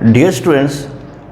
Dear students,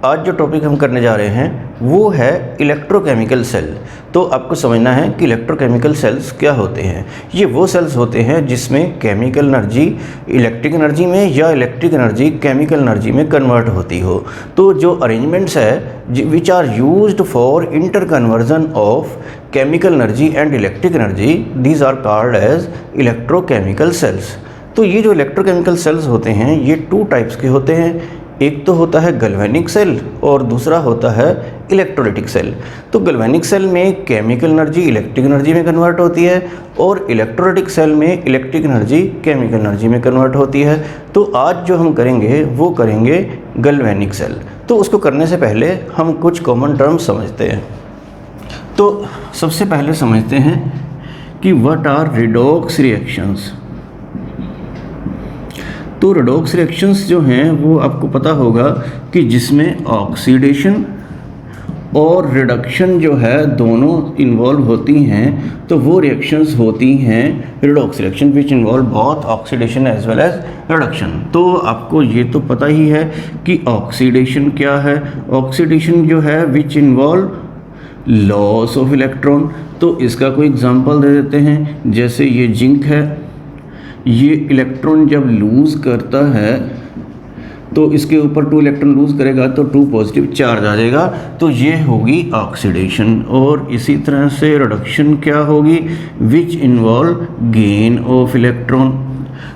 आज जो topic हम करने जा रहे हैं वो है इलेक्ट्रोकेमिकल सेल। तो आपको समझना है कि इलेक्ट्रोकेमिकल सेल्स क्या होते हैं। ये वो सेल्स होते हैं जिसमें केमिकल एनर्जी इलेक्ट्रिक एनर्जी में या इलेक्ट्रिक एनर्जी केमिकल एनर्जी में कन्वर्ट होती हो। तो जो अरेंजमेंट्स है which are used for interconversion of chemical energy and electric energy, these are called as electrochemical cells. तो ये जो इलेक्ट्रोकेमिकल सेल्स होते हैं ये टू टाइप्स के होते हैं। एक तो होता है गैल्वेनिक सेल और दूसरा होता है इलेक्ट्रोलाइटिक सेल। तो गैल्वेनिक सेल में केमिकल एनर्जी इलेक्ट्रिक एनर्जी में कन्वर्ट होती है और इलेक्ट्रोलाइटिक सेल में इलेक्ट्रिक एनर्जी केमिकल एनर्जी में कन्वर्ट होती है। तो आज जो हम करेंगे वो करेंगे गैल्वेनिक सेल। तो उसको करने से पहले हम कुछ कॉमन टर्म्स समझते हैं। तो सबसे पहले समझते हैं कि व्हाट आर रिडॉक्स रिएक्शंस। तो रेडॉक्स रिएक्शंस जो हैं वो आपको पता होगा कि जिसमें ऑक्सीडेशन और रिडक्शन जो है दोनों इन्वॉल्व होती हैं, तो वो रिएक्शंस होती हैं redox reaction which involve both oxidation as well as reduction. तो आपको ये तो पता ही है कि ऑक्सीडेशन क्या है। ऑक्सीडेशन जो है which involve loss of electron. तो इसका कोई एग्जांपल दे देते हैं, जैसे ये जिंक है, ये इलेक्ट्रॉन जब लूज़ करता है तो इसके ऊपर 2 इलेक्ट्रॉन लूज़ करेगा तो 2 पॉजिटिव चार्ज आ जाएगा, तो ये होगी ऑक्सीडेशन। और इसी तरह से रिडक्शन क्या होगी, which involve gain of electron.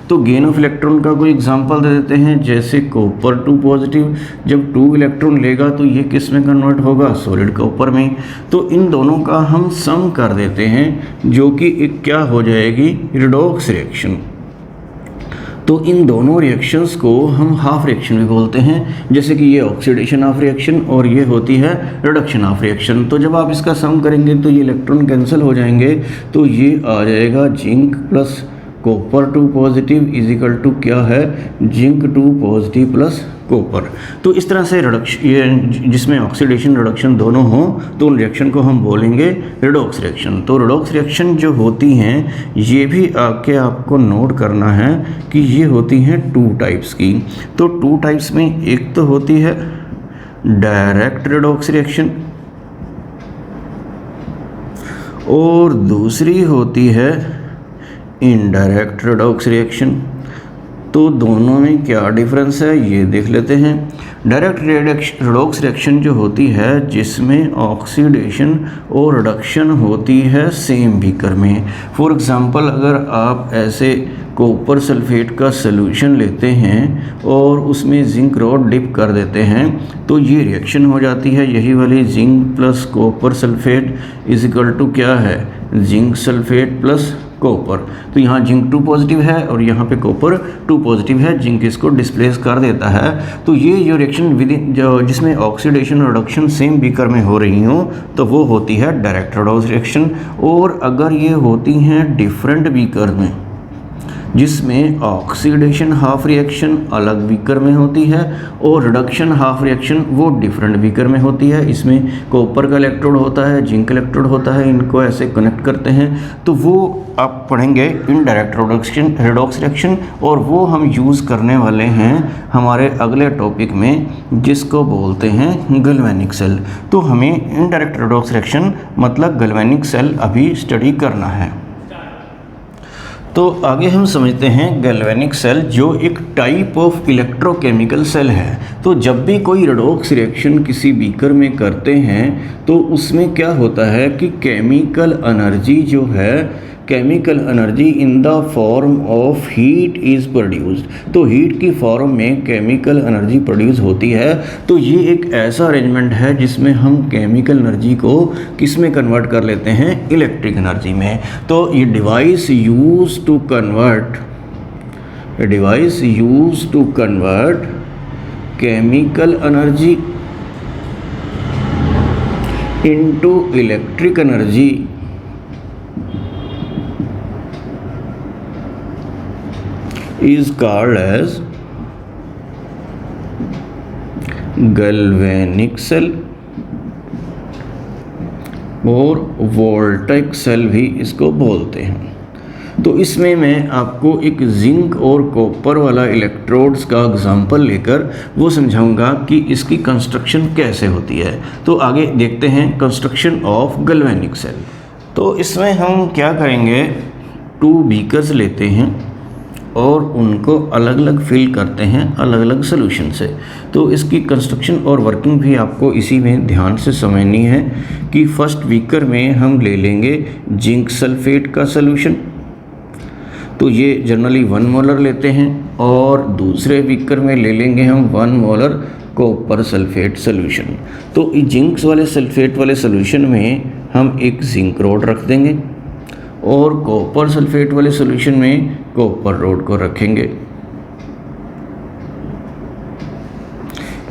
तो गेन ऑफ इलेक्ट्रॉन का कोई एग्जांपल दे देते हैं, जैसे कॉपर 2 पॉजिटिव जब 2 इलेक्ट्रॉन लेगा तो ये किस में कन्वर्ट होगा, सॉलिड कॉपर में। तो इन दोनों का हम सम कर देते हैं जो कि एक क्या हो जाएगी, रिडॉक्स रिएक्शन। तो इन दोनों रिएक्शंस को हम हाफ रिएक्शन भी बोलते हैं, जैसे कि ये ऑक्सीडेशन ऑफ रिएक्शन और ये होती है रिडक्शन ऑफ रिएक्शन। तो जब आप इसका सम करेंगे तो ये इलेक्ट्रॉन कैंसिल हो जाएंगे, तो ये आ जाएगा zinc plus copper 2 positive is equal to क्या है, जिंक 2 पॉजिटिव प्लस कॉपर। तो इस तरह से रिडक्शन, ये जिसमें ऑक्सीडेशन रिडक्शन दोनों हों तो उन रिएक्शन को हम बोलेंगे रिडॉक्स रिएक्शन। तो रिडॉक्स रिएक्शन जो होती हैं ये भी आके आपको नोट करना है कि ये होती हैं 2 टाइप्स की। तो 2 टाइप्स में एक तो होती है डायरेक्ट रिडॉक्स रिएक्शन और दूसरी होती है इनडायरेक्ट रिडॉक्स रिएक्शन। तो दोनों में क्या डिफरेंस है ये देख लेते हैं। डायरेक्ट रिडॉक्स रिएक्शन जो होती है जिसमें ऑक्सीडेशन और रिडक्शन होती है सेम बीकर में। फॉर एग्जांपल, अगर आप ऐसे कॉपर सल्फेट का सॉल्यूशन लेते हैं और उसमें जिंक रॉड डिप कर देते हैं तो ये रिएक्शन हो जाती है, यही वाली zinc plus copper sulphate is equal to क्या है, जिंक सल्फेट प्लस कॉपर। तो यहाँ जिंक 2 पॉजिटिव है और यहाँ पे कॉपर 2 पॉजिटिव है, जिंक इसको डिस्प्लेस कर देता है। तो ये जो रिएक्शन जो जिसमें ऑक्सीडेशन और रिडक्शन सेम बीकर में हो रही हो तो वो होती है डायरेक्ट रिडॉक्स रिएक्शन। और अगर ये होती हैं डिफरेंट बीकर में जिसमें ऑक्सीडेशन हाफ रिएक्शन अलग बीकर में होती है और रिडक्शन हाफ रिएक्शन वो डिफरेंट बीकर में होती है, इसमें कॉपर का इलेक्ट्रोड होता है, जिंक इलेक्ट्रोड होता है, इनको ऐसे कनेक्ट करते हैं, तो वो आप पढ़ेंगे इनडायरेक्ट रिडॉक्स रिएक्शन। और वो हम यूज़ करने वाले हैं हमारे अगले टॉपिक में जिसको बोलते हैं गैल्वेनिक सेल। तो हमें इनडायरेक्ट रिडॉक्स रिएक्शन मतलब गैल्वेनिक सेल अभी स्टडी करना है। तो आगे हम समझते हैं गैल्वेनिक सेल जो एक टाइप ऑफ इलेक्ट्रोकेमिकल सेल है। तो जब भी कोई रिडॉक्स रिएक्शन किसी बीकर में करते हैं तो उसमें क्या होता है कि केमिकल एनर्जी जो है, chemical energy in the form of heat is produced. तो हीट की फॉर्म में केमिकल एनर्जी प्रोड्यूस होती है। तो ये एक ऐसा अरेंजमेंट है जिसमें हम केमिकल एनर्जी को किस में कन्वर्ट कर लेते हैं, इलेक्ट्रिक एनर्जी में। तो ये device use to convert chemical energy into electric energy is called as galvanic cell और वोल्टेक सेल भी इसको बोलते हैं। तो इसमें मैं आपको एक जिंक और कॉपर वाला इलेक्ट्रोड्स का एग्जांपल लेकर वो समझाऊंगा कि इसकी कंस्ट्रक्शन कैसे होती है। तो आगे देखते हैं कंस्ट्रक्शन ऑफ गैल्वेनिक सेल। तो इसमें हम क्या करेंगे, 2 बीकर्स लेते हैं और उनको अलग अलग फिल करते हैं अलग अलग सोल्यूशन से। तो इसकी कंस्ट्रक्शन और वर्किंग भी आपको इसी में ध्यान से समझनी है कि फर्स्ट बीकर में हम ले लेंगे जिंक सल्फेट का सोल्यूशन, तो ये जनरली 1 मोलर लेते हैं, और दूसरे बीकर में ले लेंगे हम 1 मोलर कॉपर सल्फेट सोल्यूशन। तो जिंक वाले सल्फेट वाले सोल्यूशन में हम एक जिंक रोड रख देंगे और कॉपर सल्फेट वाले सॉल्यूशन में कॉपर रोड को रखेंगे।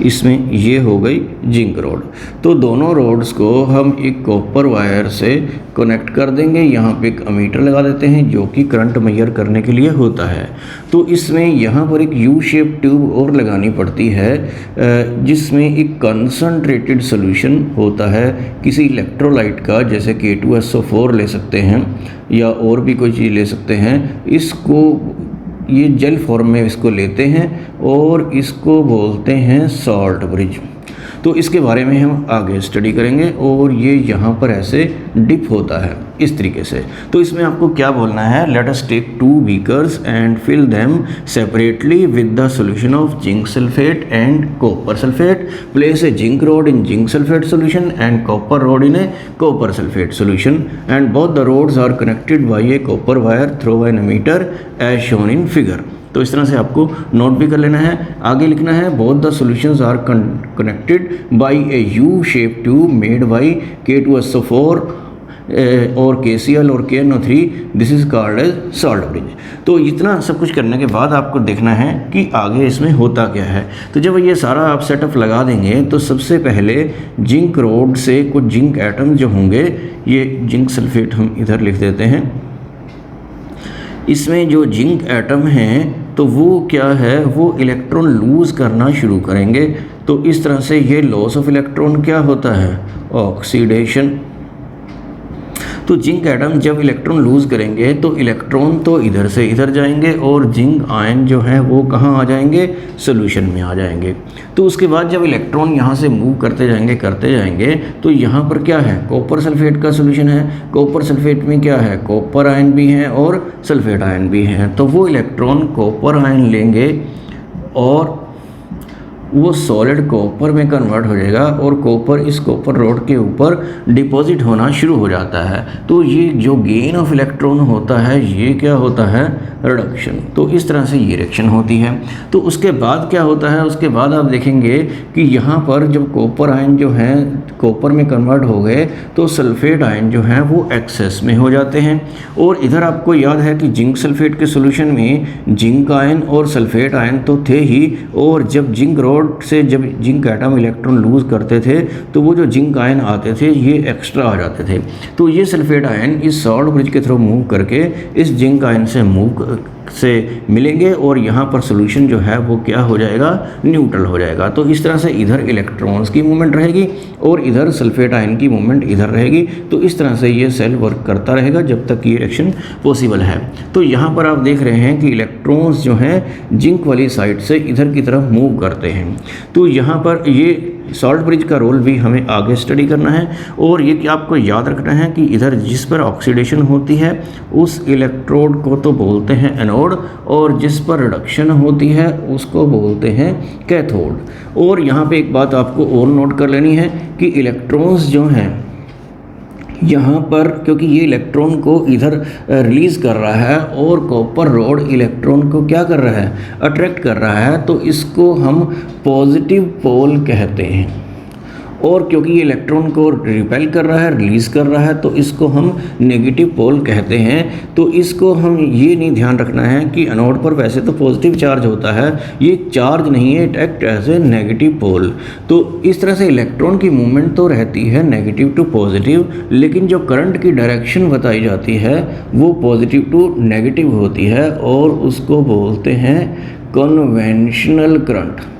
इसमें ये हो गई जिंक रोड। तो दोनों रोड्स को हम एक कॉपर वायर से कनेक्ट कर देंगे। यहाँ पे एक अमीटर लगा देते हैं जो कि करंट मेजर करने के लिए होता है। तो इसमें यहाँ पर एक यू शेप ट्यूब और लगानी पड़ती है जिसमें एक कंसंट्रेटेड सॉल्यूशन होता है किसी इलेक्ट्रोलाइट का, जैसे कि K2SO4 ले सकते हैं या और भी कोई चीज़ ले सकते हैं। इसको ये जेल फॉर्म में इसको लेते हैं और इसको बोलते हैं सॉल्ट ब्रिज। तो इसके बारे में हम आगे स्टडी करेंगे। और ये यहाँ पर ऐसे डिप होता है इस तरीके से। तो इसमें आपको क्या बोलना है, let us take 2 beakers and fill them separately with the solution of zinc sulphate and copper sulphate, place a zinc rod in zinc sulphate solution and copper rod in a copper sulphate solution and both the rods are connected by a copper wire through an ammeter as shown in figure. तो इस तरह से आपको note भी कर लेना है। आगे लिखना है both the solutions are connected by a U shape tube made by K2SO4 और KCl और KNO3, this is called as salt bridge. तो इतना सब कुछ करने के बाद आपको देखना है कि आगे इसमें होता क्या है। तो जब ये सारा आप सेटअप लगा देंगे तो सबसे पहले जिंक रोड से कुछ जिंक एटम जो होंगे, ये जिंक सल्फेट हम इधर लिख देते हैं। इसमें जो जिंक एटम हैं तो वो क्या है, वो इलेक्ट्रॉन लूज़ करना शुरू करेंगे। तो इस तरह से ये लॉस ऑफ इलेक्ट्रॉन क्या होता है, ऑक्सीडेशन। तो जिंक एटम जब इलेक्ट्रॉन लूज़ करेंगे तो इलेक्ट्रॉन तो इधर से इधर जाएंगे और जिंक आयन जो है वो कहाँ आ जाएंगे, सोल्यूशन में आ जाएंगे। तो उसके बाद जब इलेक्ट्रॉन यहाँ से मूव करते जाएंगे तो यहाँ पर क्या है, कॉपर सल्फेट का सोल्यूशन है। कॉपर सल्फेट में क्या है, कॉपर आयन भी है और सल्फेट आयन भी है। तो वो इलेक्ट्रॉन कॉपर आयन लेंगे और वो सॉलिड कॉपर में कन्वर्ट हो जाएगा और कॉपर इस कॉपर रोड के ऊपर डिपॉजिट होना शुरू हो जाता है। तो ये जो गेन ऑफ इलेक्ट्रॉन होता है ये क्या होता है, रिडक्शन। तो इस तरह से ये रिएक्शन होती है। तो उसके बाद क्या होता है, उसके बाद आप देखेंगे कि यहाँ पर जब कॉपर आयन जो है कॉपर में कन्वर्ट हो गए तो सल्फेट आयन जो है वो एक्सेस में हो जाते हैं। और इधर आपको याद है कि जिंक सल्फेट के सोल्यूशन में जिंक आयन और सल्फेट आयन तो थे ही, और जब जिंक रोड से जब जिंक एटम इलेक्ट्रॉन लूज करते थे तो वो जो जिंक आयन आते थे ये एक्स्ट्रा आ जाते थे। तो ये सल्फेट आयन इस सॉल्ट ब्रिज के थ्रू मूव करके इस जिंक आयन से मिलेंगे और यहाँ पर सोल्यूशन जो है वो क्या हो जाएगा, न्यूट्रल हो जाएगा। तो इस तरह से इधर इलेक्ट्रॉन्स की मूवमेंट रहेगी और इधर सल्फेट आयन की मूवमेंट इधर रहेगी। तो इस तरह से ये सेल वर्क करता रहेगा जब तक ये रिएक्शन पॉसिबल है। तो यहाँ पर आप देख रहे हैं कि इलेक्ट्रॉन्स जो हैं जिंक वाली साइड से इधर की तरफ मूव करते हैं। तो यहाँ पर ये सॉल्ट ब्रिज का रोल भी हमें आगे स्टडी करना है। और ये कि आपको याद रखना है कि इधर जिस पर ऑक्सीडेशन होती है उस इलेक्ट्रोड को तो बोलते हैं एनोड, और जिस पर रिडक्शन होती है उसको बोलते हैं कैथोड। और यहाँ पे एक बात आपको और नोट कर लेनी है कि इलेक्ट्रॉन्स जो हैं यहाँ पर, क्योंकि ये इलेक्ट्रॉन को इधर रिलीज़ कर रहा है और कॉपर रोड इलेक्ट्रॉन को क्या कर रहा है, अट्रैक्ट कर रहा है, तो इसको हम पॉजिटिव पोल कहते हैं। और क्योंकि ये इलेक्ट्रॉन को रिपेल कर रहा है, रिलीज़ कर रहा है, तो इसको हम नेगेटिव पोल कहते हैं। तो इसको हम ये नहीं ध्यान रखना है कि एनोड पर वैसे तो पॉजिटिव चार्ज होता है, ये चार्ज नहीं है, it act as a negative pole. तो इस तरह से इलेक्ट्रॉन की मूवमेंट तो रहती है नेगेटिव टू पॉजिटिव, लेकिन जो करंट की डायरेक्शन बताई जाती है वो पॉजिटिव टू नेगेटिव होती है और उसको बोलते हैं कन्वेंशनल करंट।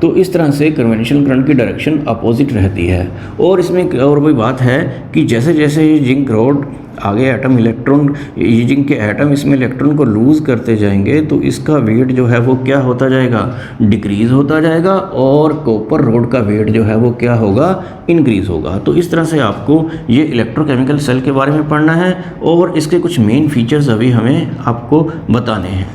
तो इस तरह से कन्वेंशनल करंट की डायरेक्शन अपोजिट रहती है। और इसमें एक और भी बात है कि जैसे जैसे ये जिंक रॉड आगे एटम इलेक्ट्रॉन, ये जिंक के एटम इसमें इलेक्ट्रॉन को लूज़ करते जाएंगे तो इसका वेट जो है वो क्या होता जाएगा, डिक्रीज़ होता जाएगा, और कॉपर रॉड का वेट जो है वो क्या होगा, इंक्रीज़ होगा। तो इस तरह से आपको ये इलेक्ट्रोकेमिकल सेल के बारे में पढ़ना है और इसके कुछ मेन फीचर्स अभी हमें आपको बताने हैं।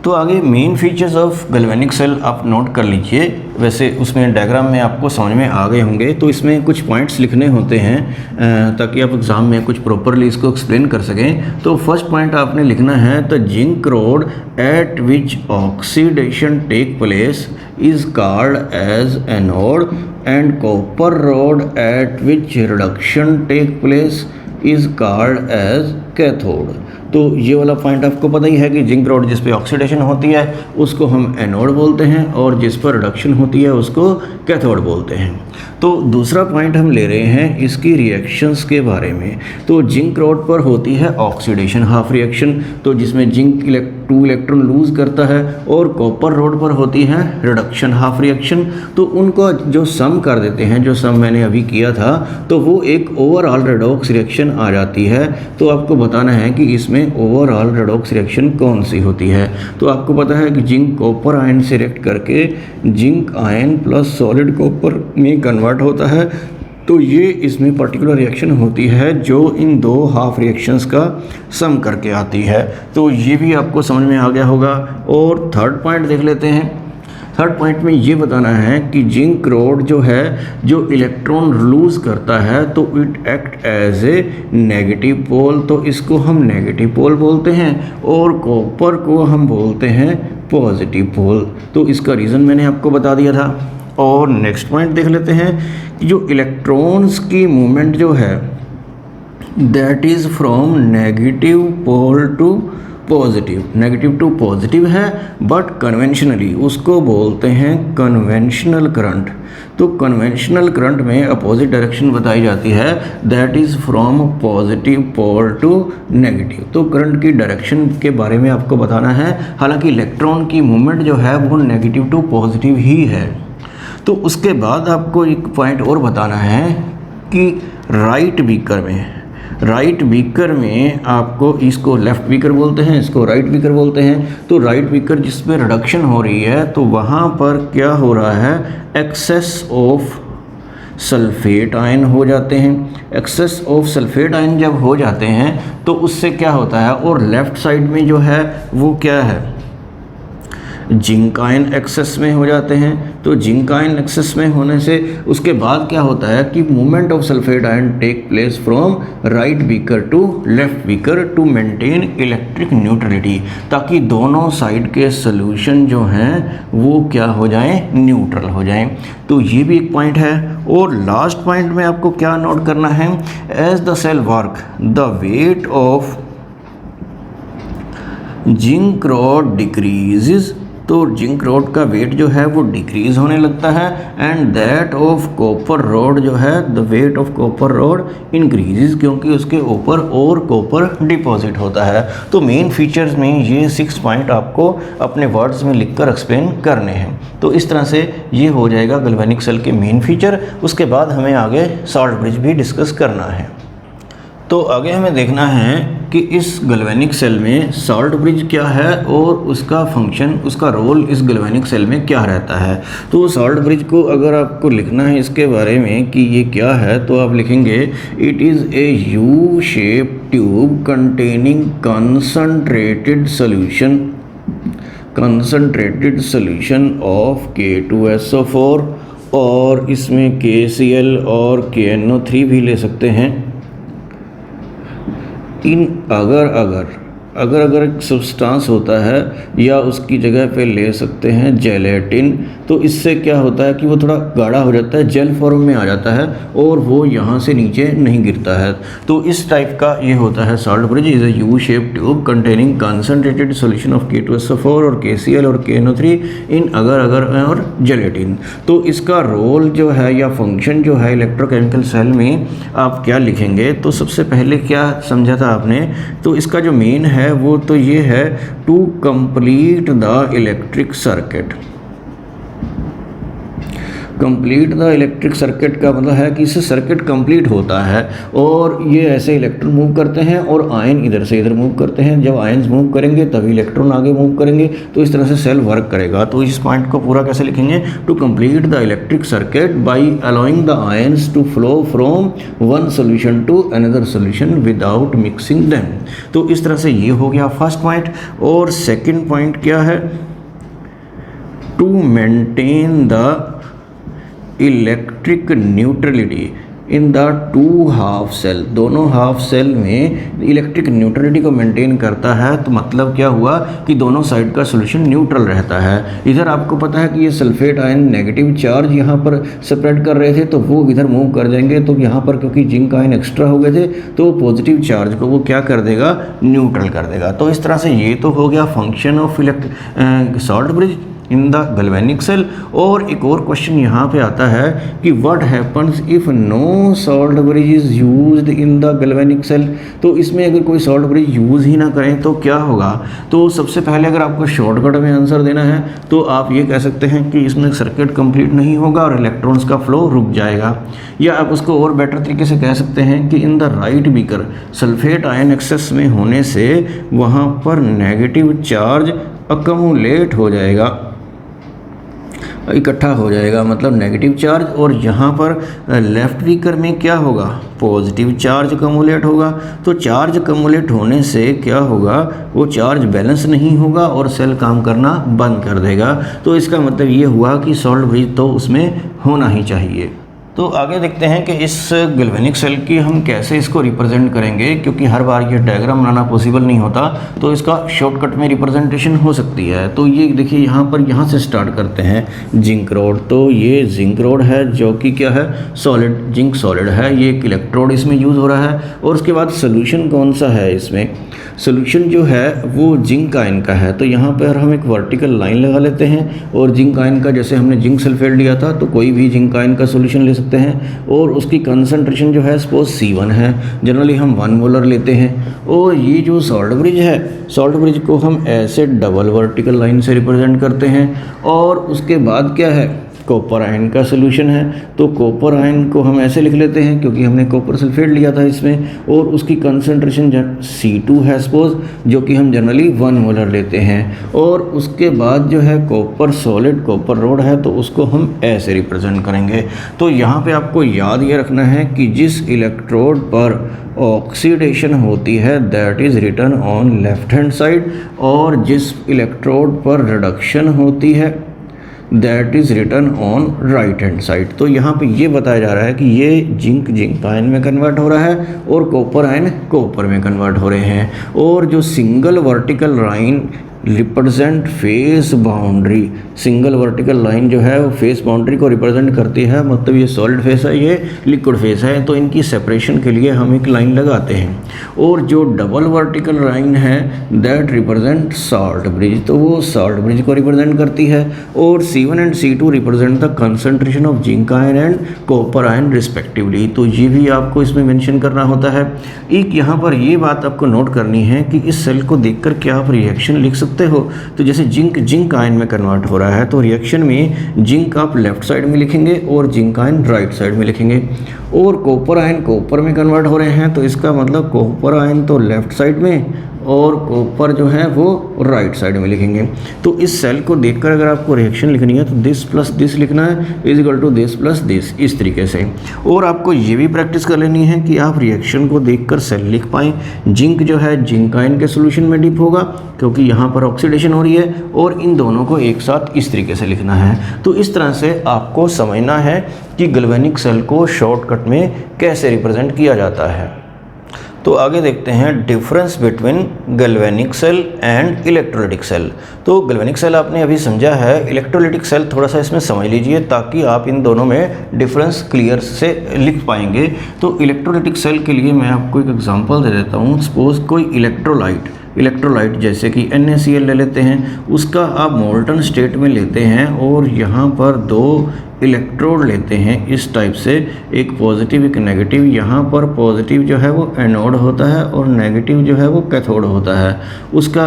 तो आगे main features of galvanic cell आप नोट कर लीजिए। वैसे उसमें डायग्राम में आपको समझ में आ गए होंगे, तो इसमें कुछ पॉइंट्स लिखने होते हैं ताकि आप एग्ज़ाम में कुछ प्रॉपरली इसको एक्सप्लेन कर सकें। तो फर्स्ट पॉइंट आपने लिखना है, the zinc rod at which oxidation take place is called as anode and copper rod at which reduction take place is called as cathode. तो ये वाला पॉइंट आपको पता ही है कि जिंक रॉड जिस पे ऑक्सीडेशन होती है उसको हम एनोड बोलते हैं और जिस पर रिडक्शन होती है उसको कैथोड बोलते हैं। तो दूसरा पॉइंट हम ले रहे हैं इसकी रिएक्शंस के बारे में। तो जिंक रॉड पर होती है ऑक्सीडेशन हाफ रिएक्शन, तो जिसमें जिंक 2 इलेक्ट्रॉन लूज़ करता है, और कॉपर रॉड पर होती है रिडक्शन हाफ रिएक्शन। तो उनको जो सम कर देते हैं, जो सम मैंने अभी किया था, तो वो एक ओवरऑल रेडॉक्स रिएक्शन आ जाती है। तो आपको बताना है कि इसमें ओवरऑल रेडॉक्स रिएक्शन कौन सी होती है। तो आपको पता है कि जिंक कॉपर आयन से रिएक्ट करके zinc ion plus solid copper में कन्वर्ट होता है। तो ये इसमें पर्टिकुलर रिएक्शन होती है जो इन 2 हाफ रिएक्शंस का सम करके आती है। तो ये भी आपको समझ में आ गया होगा। और थर्ड पॉइंट देख लेते हैं। थर्ड पॉइंट में ये बताना है कि जिंक रॉड जो है, जो इलेक्ट्रॉन लूज़ करता है तो it act as a negative pole, तो इसको हम नेगेटिव पोल बोलते हैं, और कॉपर को हम बोलते हैं पॉजिटिव पोल। तो इसका रीज़न मैंने आपको बता दिया था। और नेक्स्ट पॉइंट देख लेते हैं कि जो इलेक्ट्रॉन्स की मूवमेंट जो है that is from negative pole to positive, negative to positive है, बट कन्वेंशनली उसको बोलते हैं कन्वेंशनल करंट। तो कन्वेंशनल करंट में अपोजिट डायरेक्शन बताई जाती है, that is from positive pole to negative. तो करंट की डायरेक्शन के बारे में आपको बताना है। हालांकि इलेक्ट्रॉन की मूवमेंट जो है वो नेगेटिव टू पॉजिटिव ही है। तो उसके बाद आपको एक पॉइंट और बताना है कि राइट बीकर में आपको इसको लेफ़्ट बीकर बोलते हैं, इसको राइट बीकर बोलते हैं। तो राइट बीकर जिस पे रिडक्शन हो रही है तो वहाँ पर क्या हो रहा है, एक्सेस ऑफ सल्फेट आयन हो जाते हैं। एक्सेस ऑफ सल्फेट आयन जब हो जाते हैं तो उससे क्या होता है, और लेफ़्ट साइड में जो है वो क्या है, जिंक आयन एक्सेस में हो जाते हैं। तो जिंक आयन एक्सेस में होने से उसके बाद क्या होता है कि movement of sulphate ion take place from right beaker to left beaker to maintain electric neutrality, ताकि दोनों साइड के सोल्यूशन जो हैं वो क्या हो जाएं, न्यूट्रल हो जाएं। तो ये भी एक पॉइंट है। और लास्ट पॉइंट में आपको क्या नोट करना है, as the cell work the weight of zinc rod decreases, तो जिंक रॉड का वेट जो है वो डिक्रीज होने लगता है, and that of copper rod जो है, the weight of copper rod increases, क्योंकि उसके ऊपर और कॉपर डिपॉजिट होता है। तो मेन फीचर्स में ये 6 पॉइंट आपको अपने वर्ड्स में लिखकर एक्सप्लेन करने हैं। तो इस तरह से ये हो जाएगा गैल्वेनिक सेल के मेन फीचर। उसके बाद हमें आगे सॉल्ट ब्रिज भी डिस्कस करना है। तो आगे हमें देखना है कि इस गैल्वेनिक सेल में सॉल्ट ब्रिज क्या है और उसका फंक्शन, उसका रोल इस गैल्वेनिक सेल में क्या रहता है। तो सॉल्ट ब्रिज को अगर आपको लिखना है इसके बारे में कि ये क्या है, तो आप लिखेंगे it is a U shape tube containing concentrated solution of K2SO4, और इसमें KCl और KNO3 भी ले सकते हैं। अगर एक सब्सटेंस होता है या उसकी जगह पे ले सकते हैं जेलेटिन, तो इससे क्या होता है कि वो थोड़ा गाढ़ा हो जाता है, जेल फॉर्म में आ जाता है और वो यहाँ से नीचे नहीं गिरता है। तो इस टाइप का ये होता है salt bridge. Is a U shape tube containing concentrated solution of K2SO4 और KCl और KNO3 इन अगर और जेलेटिन। तो इसका रोल जो है या फंक्शन जो है इलेक्ट्रोकेमिकल सेल में आप क्या लिखेंगे, तो सबसे पहले क्या समझा था आपने, तो इसका जो मेन है वो तो ये है to complete the electric circuit. Complete the electric circuit का मतलब है कि इससे सर्किट कंप्लीट होता है और ये ऐसे इलेक्ट्रॉन मूव करते हैं और आयन इधर से इधर मूव करते हैं। जब आयन्स मूव करेंगे तभी इलेक्ट्रॉन आगे मूव करेंगे, तो इस तरह से सेल वर्क करेगा। तो इस पॉइंट को पूरा कैसे लिखेंगे, to complete the electric circuit by allowing the ions to flow from one solution to another solution without mixing them. तो इस तरह से ये हो गया फर्स्ट पॉइंट। और सेकंड पॉइंट क्या है, to maintain the electric neutrality in the two half cell. दोनों हाफ सेल में इलेक्ट्रिक न्यूट्रलिटी को मेंटेन करता है। तो मतलब क्या हुआ कि दोनों साइड का सोल्यूशन न्यूट्रल रहता है। इधर आपको पता है कि ये सल्फेट आयन नेगेटिव चार्ज यहाँ पर स्प्रेड कर रहे थे, तो वो इधर मूव कर जाएंगे। तो यहाँ पर क्योंकि जिंक आयन एक्स्ट्रा हो गए थे, तो पॉजिटिव चार्ज को वो क्या कर देगा, न्यूट्रल कर देगा। तो इस तरह से ये तो हो गया function of salt bridge in the galvanic cell. और एक और क्वेश्चन यहाँ पे आता है कि what happens if no salt bridge is used in the galvanic cell. तो इसमें अगर कोई सॉल्ट ब्रिज यूज़ ही ना करें तो क्या होगा। तो सबसे पहले अगर आपको शॉर्टकट में आंसर देना है तो आप ये कह सकते हैं कि इसमें सर्किट कंप्लीट नहीं होगा और इलेक्ट्रॉन्स का फ्लो रुक जाएगा। या आप उसको और बेटर तरीके से कह सकते हैं कि in the right beaker sulphate ion excess में होने से वहाँ पर नेगेटिव चार्ज अकमुलेट हो जाएगा, इकट्ठा हो जाएगा, मतलब नेगेटिव चार्ज। और यहाँ पर लेफ्ट बीकर में क्या होगा, पॉजिटिव चार्ज कमुलेट होगा। तो चार्ज कमुलेट होने से क्या होगा, वो चार्ज बैलेंस नहीं होगा और सेल काम करना बंद कर देगा। तो इसका मतलब ये हुआ कि सॉल्ट ब्रिज तो उसमें होना ही चाहिए। तो आगे देखते हैं कि इस गैल्वेनिक सेल की हम कैसे इसको रिप्रेजेंट करेंगे, क्योंकि हर बार ये डायग्राम बनाना पॉसिबल नहीं होता, तो इसका शॉर्टकट में रिप्रेजेंटेशन हो सकती है। तो ये देखिए यहाँ पर, यहाँ से स्टार्ट करते हैं जिंक रोड। तो ये जिंक रोड है जो कि क्या है, सॉलिड, जिंक सॉलिड है। ये एक इलेक्ट्रोड इसमें यूज़ हो रहा है। और उसके बाद सोल्यूशन कौन सा है इसमें, सोल्यूशन जो है वो जिंक आयन का है। तो यहाँ पर हम एक वर्टिकल लाइन लगा लेते हैं और जिंक आयन का, जैसे हमने जिंक सल्फेट लिया था, तो कोई भी जिंक आयन का सोल्यूशन ले सकते हैं। और उसकी कंसंट्रेशन जो है सपोज C1 है, जनरली हम 1 मोलर लेते हैं। और ये जो सॉल्ट ब्रिज है, सॉल्ट ब्रिज को हम ऐसे डबल वर्टिकल लाइन से रिप्रेजेंट करते हैं। और उसके बाद क्या है, कॉपर आयन का सोल्यूशन है। तो कॉपर आयन को हम ऐसे लिख लेते हैं क्योंकि हमने कॉपर सल्फेट लिया था इसमें, और उसकी कंसंट्रेशन C2 है सपोज, जो कि हम जनरली 1 मोलर लेते हैं। और उसके बाद जो है कॉपर सॉलिड, कॉपर रोड है, तो उसको हम ऐसे रिप्रेजेंट करेंगे। तो यहाँ पे आपको याद ये रखना है कि जिस इलेक्ट्रोड पर ऑक्सीडेशन होती है that is written on left hand side, और जिस इलेक्ट्रोड पर रिडक्शन होती है that is written on right hand side. तो यहाँ पे ये बताया जा रहा है कि ये जिंक आयन में कन्वर्ट हो रहा है और कॉपर आयन कॉपर में कन्वर्ट हो रहे हैं। और जो single vertical line represent face boundary, single vertical line जो है वो फेस बाउंड्री को रिप्रेजेंट करती है, मतलब ये सॉलिड फेस है, ये लिक्विड फेस है। तो इनकी सेपरेशन के लिए हम एक लाइन लगाते हैं। और जो डबल वर्टिकल लाइन है दैट रिप्रेजेंट सॉल्ट ब्रिज, तो वो सॉल्ट ब्रिज को रिप्रेजेंट करती है। और C1 and C2 represent the concentration of zinc ion and copper ion respectively. तो ये भी आपको इसमें मेंशन करना होता है। एक यहाँ पर ये बात आपको नोट करनी है कि इस सेल को देखकर क्या आप रिएक्शन लिख सकते हो। तो जैसे जिंक आयन में कन्वर्ट हो रहा है, तो रिएक्शन में जिंक आप लेफ्ट साइड में लिखेंगे और जिंक आयन राइट साइड में लिखेंगे। और कॉपर आयन कॉपर में कन्वर्ट हो रहे हैं, तो इसका मतलब कॉपर आयन तो लेफ्ट साइड में और कॉपर जो है वो राइट साइड में लिखेंगे। तो इस सेल को देखकर अगर आपको रिएक्शन लिखनी है तो दिस प्लस दिस लिखना है is equal to this plus this, इस तरीके से। और आपको ये भी प्रैक्टिस कर लेनी है कि आप रिएक्शन को देखकर सेल लिख पाएँ। जिंक जो है जिंक आयन के सोल्यूशन में डिप होगा क्योंकि यहाँ पर ऑक्सीडेशन हो रही है, और इन दोनों को एक साथ इस तरीके से लिखना है। तो इस तरह से आपको समझना है कि गैल्वेनिक सेल को शॉर्टकट में कैसे रिप्रेजेंट किया जाता है। तो आगे देखते हैं difference between galvanic cell and electrolytic cell. तो गैल्वेनिक सेल आपने अभी समझा है, इलेक्ट्रोलाइटिक सेल थोड़ा सा इसमें समझ लीजिए ताकि आप इन दोनों में डिफरेंस क्लियर से लिख पाएंगे। तो इलेक्ट्रोलाइटिक सेल के लिए मैं आपको एक एग्जांपल दे देता हूँ। सपोज कोई इलेक्ट्रोलाइट जैसे कि NaCl ले लेते हैं, उसका आप मोल्टन स्टेट में लेते हैं और यहाँ पर 2 इलेक्ट्रोड लेते हैं इस टाइप से, एक पॉजिटिव एक नेगेटिव। यहाँ पर पॉजिटिव जो है वो एनोड होता है और नेगेटिव जो है वो कैथोड होता है, उसका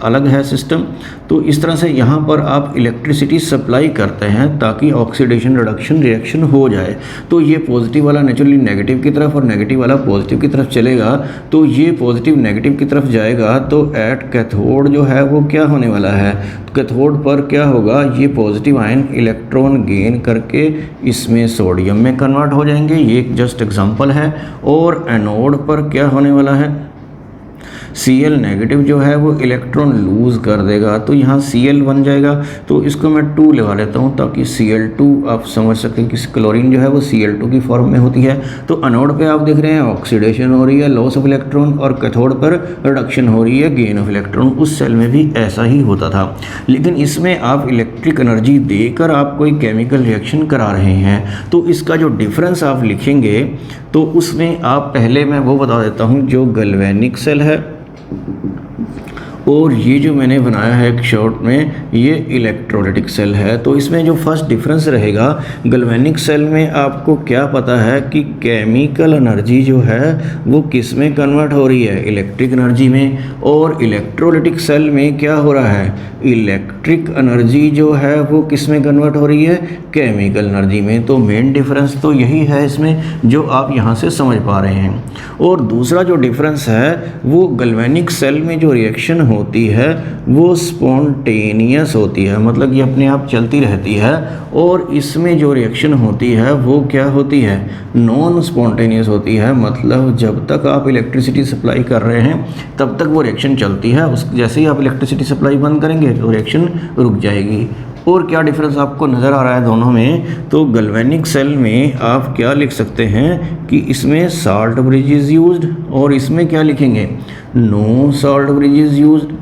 अलग है सिस्टम। तो इस तरह से यहाँ पर आप इलेक्ट्रिसिटी सप्लाई करते हैं ताकि ऑक्सीडेशन रिडक्शन रिएक्शन हो जाए। तो ये पॉजिटिव वाला नेचुरली नेगेटिव की तरफ और नेगेटिव वाला पॉजिटिव की तरफ चलेगा, तो ये पॉजिटिव नेगेटिव की तरफ जाएगा। तो एट कैथोड जो है वो क्या होने वाला है, कैथोड पर क्या होगा, ये पॉजिटिव आयन इलेक्ट्रॉन गेन करके इसमें सोडियम में कन्वर्ट हो जाएंगे, ये एक जस्ट एग्जांपल है। और एनोड पर क्या होने वाला है, Cl नेगेटिव जो है वो इलेक्ट्रॉन लूज़ कर देगा, तो यहाँ Cl बन जाएगा। तो इसको मैं 2 लगा लेता हूँ ताकि Cl2 आप समझ सकें कि क्लोरीन जो है वो Cl2 की फॉर्म में होती है। तो अनोड पे आप देख रहे हैं ऑक्सीडेशन हो रही है, लॉस ऑफ इलेक्ट्रॉन, और कैथोड पर रिडक्शन हो रही है, गेन ऑफ इलेक्ट्रॉन। उस सेल में भी ऐसा ही होता था, लेकिन इसमें आप इलेक्ट्रिक एनर्जी देकर आप कोई केमिकल रिएक्शन करा रहे हैं। तो इसका जो डिफरेंस आप लिखेंगे तो उसमें आप पहले मैं वो बता देता हूँ, जो गैल्वेनिक सेल है और ये जो मैंने बनाया है एक शॉर्ट में, ये इलेक्ट्रोलाइटिक सेल है। तो इसमें जो फर्स्ट डिफरेंस रहेगा, गैल्वेनिक सेल में आपको क्या पता है कि केमिकल एनर्जी जो है वो किस में कन्वर्ट हो रही है, इलेक्ट्रिक एनर्जी में। और इलेक्ट्रोलाइटिक सेल में क्या हो रहा है, इलेक्ट्रिक एनर्जी जो है वो किस में कन्वर्ट हो रही है, केमिकल एनर्जी में। तो मेन डिफरेंस तो यही है इसमें, जो आप यहाँ से समझ पा रहे हैं। और दूसरा जो डिफरेंस है वो गैल्वेनिक सेल में जो रिएक्शन होती है वो स्पॉन्टेनियस होती है, मतलब ये अपने आप चलती रहती है। और इसमें जो रिएक्शन होती है वो क्या होती है, नॉन स्पॉन्टेनियस होती है, मतलब जब तक आप इलेक्ट्रिसिटी सप्लाई कर रहे हैं तब तक वो रिएक्शन चलती है। उस जैसे ही आप इलेक्ट्रिसिटी सप्लाई बंद करेंगे तो रिएक्शन रुक जाएगी। और क्या डिफरेंस आपको नज़र आ रहा है दोनों में, तो गैल्वेनिक सेल में आप क्या लिख सकते हैं कि इसमें साल्ट ब्रिज इज़ यूज्ड, और इसमें क्या लिखेंगे, no salt bridge is used.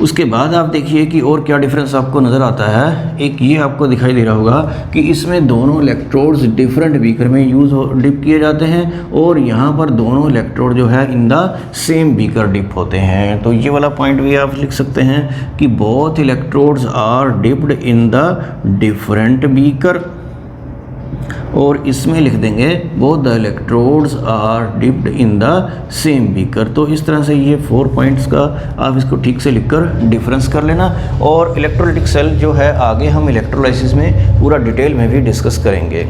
उसके बाद आप देखिए कि और क्या डिफरेंस आपको नज़र आता है। एक ये आपको दिखाई दे रहा होगा कि इसमें दोनों इलेक्ट्रोड्स डिफरेंट बीकर में डिप किए जाते हैं, और यहाँ पर दोनों इलेक्ट्रोड जो है in the same beaker dip होते हैं। तो ये वाला पॉइंट भी आप लिख सकते हैं कि both electrodes are dipped in the different beaker, और इसमें लिख देंगे both the electrodes are dipped in the same beaker. तो इस तरह से ये 4 पॉइंट्स का आप इसको ठीक से लिखकर डिफरेंस कर लेना। और इलेक्ट्रोलाइटिक सेल जो है आगे हम इलेक्ट्रोलाइसिस में पूरा डिटेल में भी डिस्कस करेंगे।